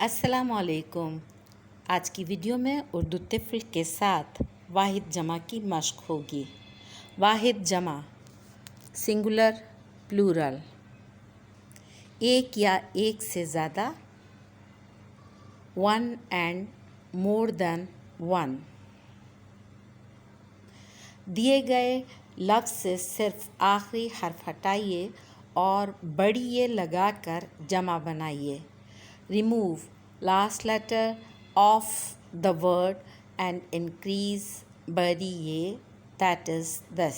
अस्सलामुअलैकुम। आज की वीडियो में उर्दू तिफ़्ल के साथ वाहिद जमा की मश्क होगी। वाहिद जमा सिंगुलर प्लूरल, एक या एक से ज़्यादा, one and more than one. दिए गए लफ्ज़ से सिर्फ आखिरी हर्फ हटाइए और बढ़िए लगाकर जमा बनाइए। Remove last letter of the word and increase बढ़िए, that is this.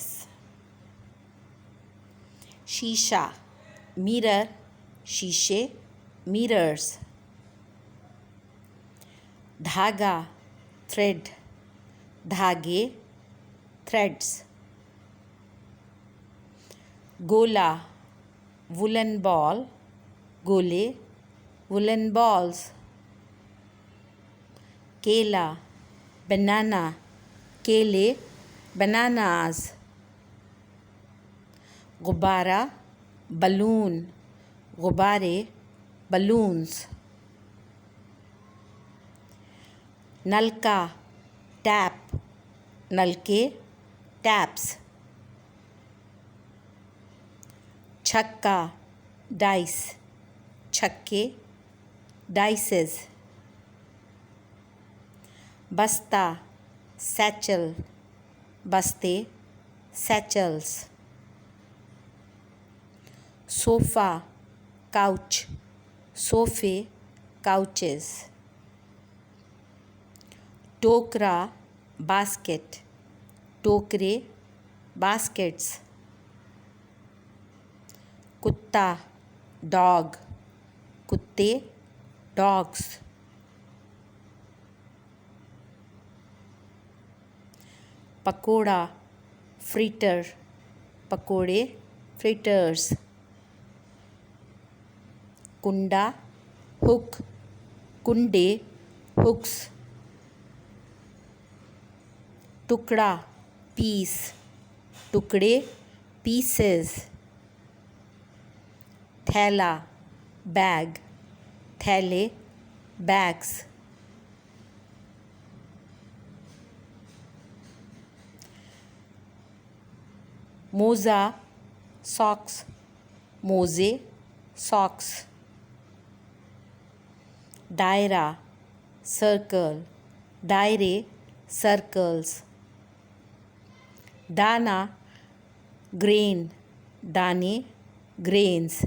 शीशा mirror, शीशे mirrors. धागा thread, धागे threads. गोला woolen ball, गोले woolen balls. केला banana, केले bananas. गुब्बारा balloon, गुब्बारे balloons. नलका tap, नलके taps. छक्का dice, छक्के dices. बस्ता satchel, बस्ते satchels. सोफ़ा couch, सोफ़े couches. टोकरा basket, टोकरे baskets. कुत्ता dog, कुत्ते dogs. पकोड़ा fritter, पकोड़े fritters. कुंडा hook, कुंडे hooks. टुकड़ा piece, टुकड़े pieces. थैला bag, थैले bags. मोज़ा socks, मोज़े socks. दायरा circle, दायरे circles. दाना grain, दाने grains.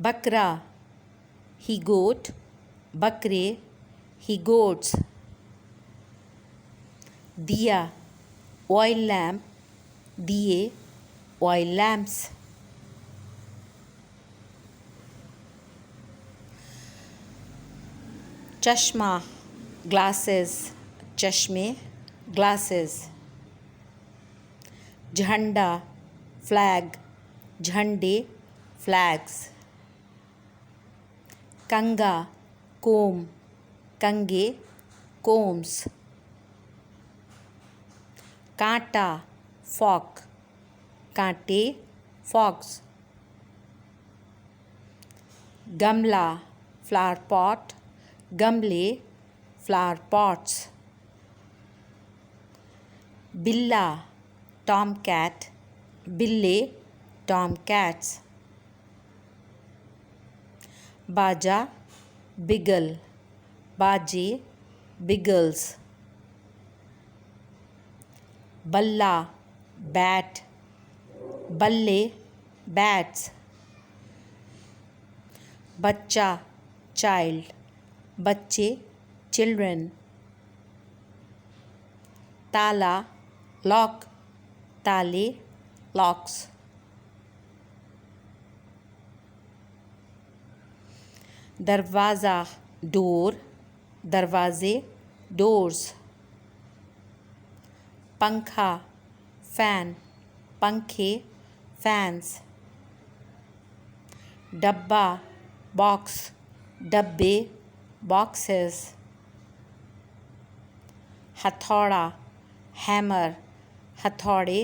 बकरा he goat, बकरे he goats. दिया oil lamp, दिए oil lamps. चश्मा glasses, चश्मे glasses. झंडा flag, झंडे flags. कंगा comb, कंगे combs. कांटा fork, कांटे forks. गमला flower pot, गमले flower pots. बिल्ला tomcat, बिल्ले tomcats. बाजा बिगल, बाजे बिगल्स. बल्ला bat, बल्ले bats. बच्चा child, बच्चे children. ताला lock, ताले locks. दरवाज़ा door, दरवाजे doors. पंखा fan, पंखे fans. डब्बा box, डब्बे boxes. हथौड़ा hammer, हथौड़े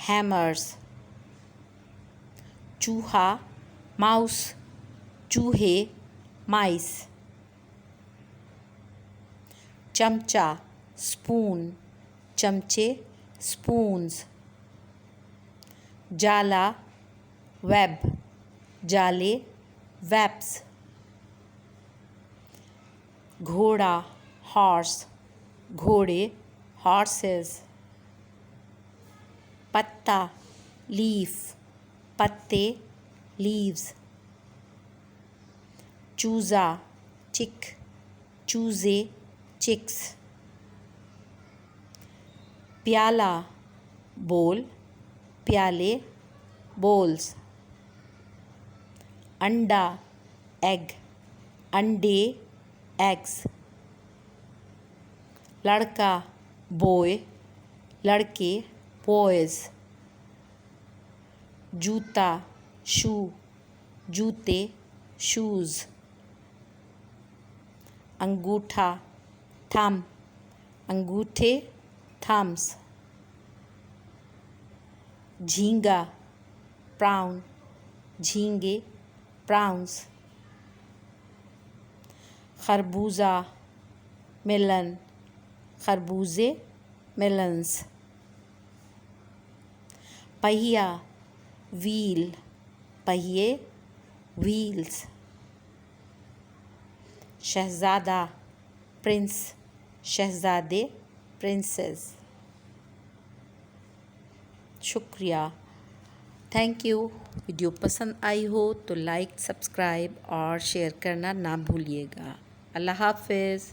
hammers. चूहा माउस चूहे माइस। चमचा स्पून चमचे स्पून्स। जाला वेब जाले वेब्स। घोड़ा हॉर्स घोड़े हॉर्सेस। पत्ता लीफ पत्ते लीव्स। चूज़ा चिक चूज़े चिक्स। प्याला बोल प्याले बोल्स। अंडा एग अंडे एग्स। लड़का बॉय लड़के बॉयज़। जूता शू जूते शूज़। अंगूठा थम अंगूठे थम्स। झींगा प्राउन झींगे प्राउन्स। खरबूजा मेलन खरबूजे मेलन्स। पहिया व्हील पहिए व्हील्स। शहज़ादा प्रिंस शहज़ादे प्रिंसेस। शुक्रिया, थैंक यू। वीडियो पसंद आई हो तो लाइक सब्सक्राइब और शेयर करना ना भूलिएगा। अल्लाह हाफ़िज़।